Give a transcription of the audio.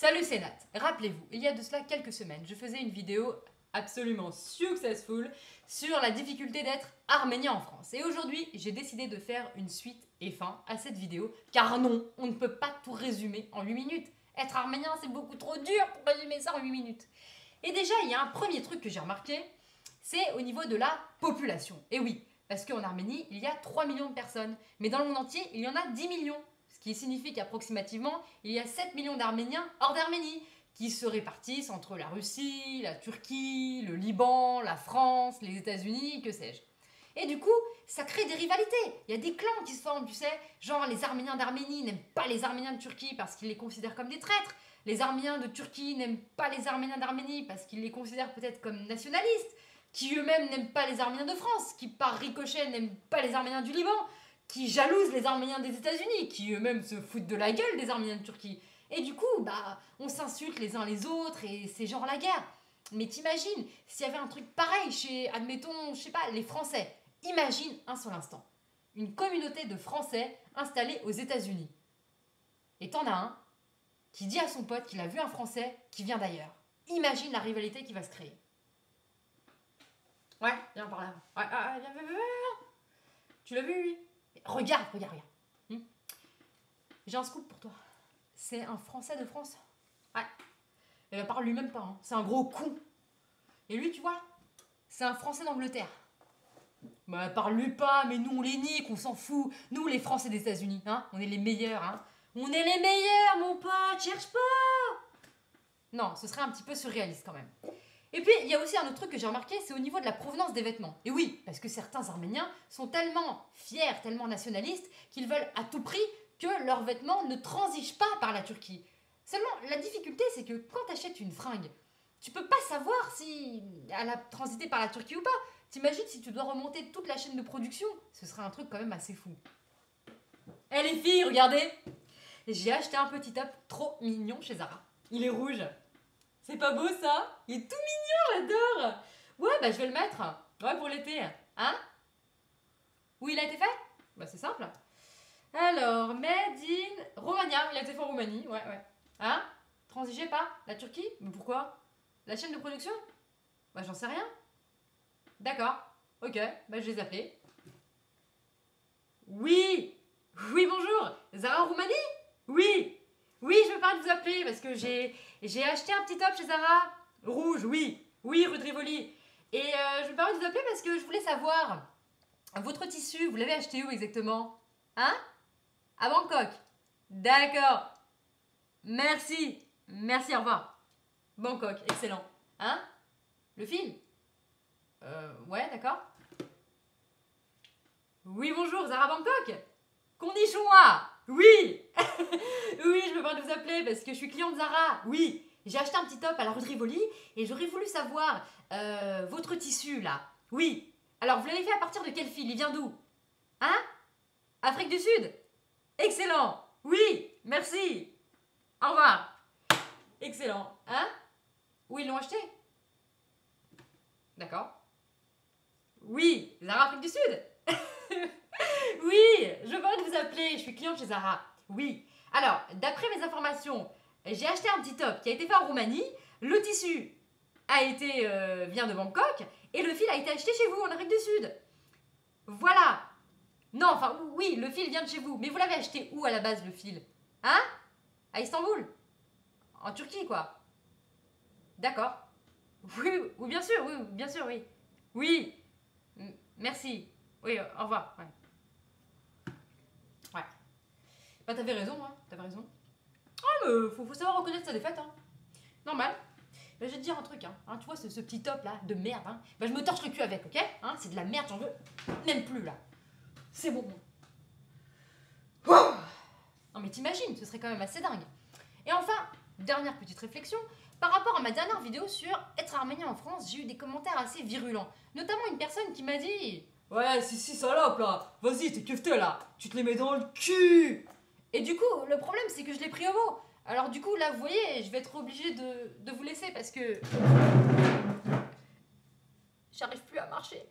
Salut, c'est Nat. Rappelez-vous, il y a de cela quelques semaines, je faisais une vidéo absolument successful sur la difficulté d'être arménien en France. Et aujourd'hui, j'ai décidé de faire une suite et fin à cette vidéo, car non, on ne peut pas tout résumer en 8 minutes. Être arménien, c'est beaucoup trop dur pour résumer ça en 8 minutes. Et déjà, il y a un premier truc que j'ai remarqué, c'est au niveau de la population. Et oui, parce qu'en Arménie, il y a 3 millions de personnes, mais dans le monde entier, il y en a 10 millions. Ce qui signifie qu'approximativement, il y a 7 millions d'Arméniens hors d'Arménie, qui se répartissent entre la Russie, la Turquie, le Liban, la France, les États-Unis, que sais-je. Et du coup, ça crée des rivalités. Il y a des clans qui se forment, tu sais. Genre, les Arméniens d'Arménie n'aiment pas les Arméniens de Turquie parce qu'ils les considèrent comme des traîtres. Les Arméniens de Turquie n'aiment pas les Arméniens d'Arménie parce qu'ils les considèrent peut-être comme nationalistes. Qui eux-mêmes n'aiment pas les Arméniens de France. Qui par ricochet n'aiment pas les Arméniens du Liban. Qui jalousent les Arméniens des États-Unis. Qui eux-mêmes se foutent de la gueule des Arméniens de Turquie. Et du coup, on s'insulte les uns les autres et c'est genre la guerre. Mais t'imagines, s'il y avait un truc pareil chez, admettons, je sais pas, les Français. Imagine un seul instant. Une communauté de Français installée aux États-Unis. Et t'en as un qui dit à son pote qu'il a vu un Français qui vient d'ailleurs. Imagine la rivalité qui va se créer. Ouais, viens par là. Ouais, viens. Tu l'as vu, oui. Regarde. J'ai un scoop pour toi. C'est un Français de France. Ouais. Il parle lui-même pas. Hein. C'est un gros con. Et lui, tu vois, c'est un Français d'Angleterre. Parle lui pas, mais nous on les nique, on s'en fout. Nous les Français des États-Unis, hein, on est les meilleurs, hein. On est les meilleurs, mon pote, cherche pas. Non, ce serait un petit peu surréaliste quand même. Et puis, il y a aussi un autre truc que j'ai remarqué, c'est au niveau de la provenance des vêtements. Et oui, parce que certains Arméniens sont tellement fiers, tellement nationalistes, qu'ils veulent à tout prix que leurs vêtements ne transigent pas par la Turquie. Seulement, la difficulté, c'est que quand tu achètes une fringue, tu peux pas savoir si elle a transité par la Turquie ou pas. T'imagines si tu dois remonter toute la chaîne de production? Ce serait un truc quand même assez fou. Eh les filles, regardez! J'ai acheté un petit top trop mignon chez Zara. Il est rouge. C'est pas beau ça? Il est tout mignon, j'adore! Ouais, je vais le mettre. Ouais, pour l'été. Hein? Où il a été fait? C'est simple. Alors, Made in Romania. Il a été fait en Roumanie, ouais. Hein? Transigez pas? La Turquie? Mais pourquoi? La chaîne de production? J'en sais rien. D'accord. Ok, je vais les appeler. Oui, bonjour. Zara Roumanie? Oui, je me permets de vous appeler parce que j'ai acheté un petit top chez Zara. Rouge, oui, rue de Rivoli. Et je me permets de vous appeler parce que je voulais savoir, votre tissu, vous l'avez acheté où exactement? Hein? À Bangkok. D'accord. Merci, au revoir. Bangkok, excellent. Hein? Le fil? Ouais, d'accord. Oui, bonjour, Zara Bangkok. Konnichiwa. Oui. Oui, je me permets de vous appeler parce que je suis cliente Zara. Oui, j'ai acheté un petit top à la rue de Rivoli et j'aurais voulu savoir votre tissu là. Oui. Alors, vous l'avez fait à partir de quel fil? Il vient d'où? Hein? Afrique du Sud. Excellent. Oui, merci. Au revoir. Excellent. Hein? Où ils l'ont acheté? D'accord. Oui, Zara Afrique du Sud. Oui, je me permets de vous appeler, je suis cliente chez Zara. Oui. Alors, d'après mes informations, j'ai acheté un petit top qui a été fait en Roumanie. Le tissu vient de Bangkok et le fil a été acheté chez vous en Afrique du Sud. Voilà. Non, enfin, oui, le fil vient de chez vous. Mais vous l'avez acheté où à la base, le fil? Hein? À Istanbul? En Turquie, quoi. D'accord. Oui, bien sûr, oui. Oui. Merci. Oui, au revoir. Ouais. T'avais raison, hein. T'avais raison. Ah, mais faut savoir reconnaître sa défaite, hein. Normal. Je vais te dire un truc, hein. Tu vois, ce petit top là, de merde, hein. Je me torche le cul avec, ok? C'est de la merde, j'en veux même plus là. C'est bon. Non, mais t'imagines, ce serait quand même assez dingue. Et enfin, dernière petite réflexion. Par rapport à ma dernière vidéo sur être arménien en France, j'ai eu des commentaires assez virulents. Notamment une personne qui m'a dit: ouais, si, salope là, vas-y, t'es kefté là, tu te les mets dans le cul. Et du coup, le problème c'est que je l'ai pris au mot. Alors du coup, là, vous voyez, je vais être obligée de vous laisser parce que j'arrive plus à marcher.